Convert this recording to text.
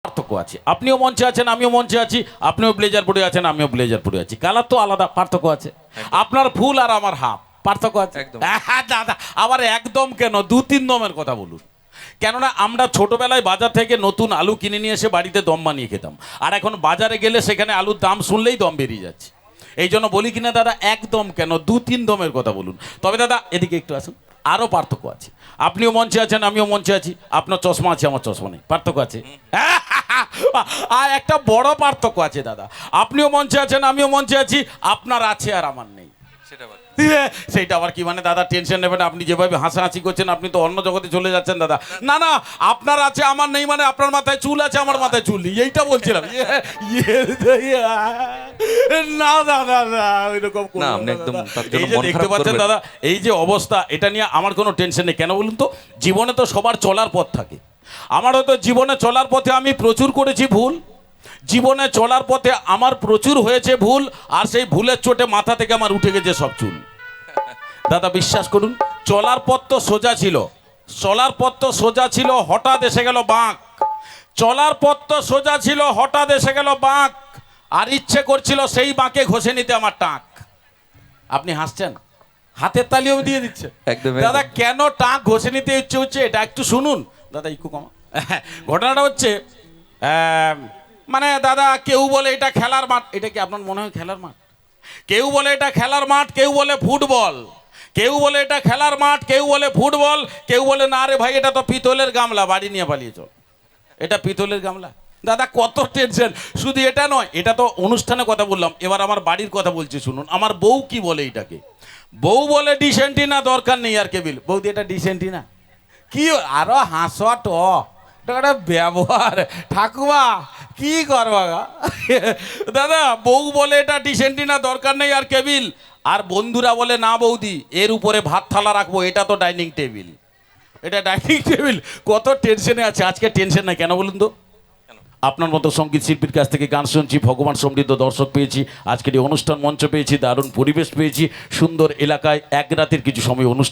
পার্থক্য আছে। আপনিও মঞ্চে আছেন, আমিও মঞ্চে আছি, আপনিও ব্লেজার পরে আছেন, আমিও ব্লেজার পরে আছি, কালার তো আলাদা, পার্থক্য আছে। আপনার ফুল আর আমার হাফ, পার্থক্য আছে। একদম। হ্যাঁ দাদা, আবার একদম কেন, দু তিন দমের কথা বলুন। কেননা আমরা ছোটবেলায় বাজার থেকে নতুন আলু কিনে নিয়ে এসে বাড়িতে দম বানিয়ে খেতাম, আর এখন বাজারে গেলে সেখানে আলুর দাম শুনলেই দম বেরিয়ে যাচ্ছে। এই জন্য বলি কিনা দাদা, একদম কেন, দু তিন দমের কথা বলুন। তবে দাদা এদিকে একটু আসুন, আরও পার্থক্য আছে। আপনিও মঞ্চে আছেন, আমিও মঞ্চে আছি, আপনার চশমা আছে, আমার চশমা নেই, পার্থক্য আছে। আর একটা বড় পার্থক্য আছে দাদা, আপনিও মঞ্চে আছেন, আমিও মঞ্চে আছি, আপনার আছে আর আমার নেই। সেটা বল। সেইটা আবার কি মানে দাদা, টেনশন নেবেন, আপনি যেভাবে হাসাহাসি করছেন আপনি তো অন্য জগতে চলে যাচ্ছেন দাদা। না না, আপনার আছে আমার নেই মানে আপনার মাথায় চুল আছে আমার মাথায় চুল নেই, এইটা বলছিলাম। না দাদা না, ওইরকম না, আপনি একদম তার জন্য এই যে মন দেখতে খারাপ পাচ্ছেন করবেন। দাদা, এই যে অবস্থা, এটা নিয়ে আমার কোনো টেনশন নেই। কেন বলুন তো, জীবনে তো সবার চলার পথ থাকে। আমার হয়তো জীবনে চলার পথে আমি প্রচুর করেছি ভুল, জীবনে চলার পথে আমার প্রচুর হয়েছে ভুল, আর সেই ভুলের চোটে মাথা থেকে আমার উঠে গেছে সব চুল। দাদা বিশ্বাস করুন, চলার পথ তো সোজা ছিল, চলার পথ তো সোজা ছিল, হঠাৎ এসে গেল বাঁক। চলার পথ তো সোজা ছিল, হঠাৎ এসে গেল বাঁক, আর ইচ্ছে করছিল সেই বাঁকে ঘষে নিতে আমার টাক। আপনি হাসছেন, হাতের তালিও দিয়ে দিচ্ছে একদম, দাদা। একদম। কেন টাক ঘষে নিতে ইচ্ছে হচ্ছে এটা একটু শুনুন দাদা, একটু কমা। ঘটনাটা হচ্ছে মানে দাদা, কেউ বলে এটা খেলার মাঠ, এটা কি আপনার মনে হয় খেলার মাঠ? কেউ বলে এটা খেলার মাঠ, কেউ বলে ফুটবল, কেউ বলে এটা খেলার মাঠ, কেউ বলে ফুটবল, কেউ বলে না রে ভাই এটা তো পিতলের গামলা, বাড়ি নিয়ে পালিয়ে চল, এটা পিতলের গামলা। দাদা কত টেনশন, শুধু এটা নয়, এটা তো অনুষ্ঠানে কথা বললাম, এবার আমার বাড়ির কথা বলছি শুনুন। আমার বউ কি বলে এটাকে, বউ বলে ডিসেন্টিনা, দরকার নেই আর কেবিল। বৌদি এটা ডিসেন্টিনা কি, আরো হাসা ট, এটা একটা ব্যবহার। ঠাকুমা কি করবা গা? দাদা বউ বলে এটা ডিসেন্টিনা, দরকার নেই আর কেবিল, আর বন্ধুরা বলে না বৌদি এর উপরে ভাত থালা রাখবো, এটা তো ডাইনিং টেবিল, এটা ডাইনিং টেবিল। কত টেনশনে আছে, আজকে টেনশন নাই কেন বলুন তো? আপনার মতো সঙ্গীত শিল্পীর কাছ থেকে গান শুনছি, ভগবান সমৃদ্ধ দর্শক পেয়েছি, আজকের এই অনুষ্ঠান মঞ্চ পেয়েছি, দারুণ পরিবেশ পেয়েছি, সুন্দর এলাকায় এক রাতের কিছু সময় অনুষ্ঠান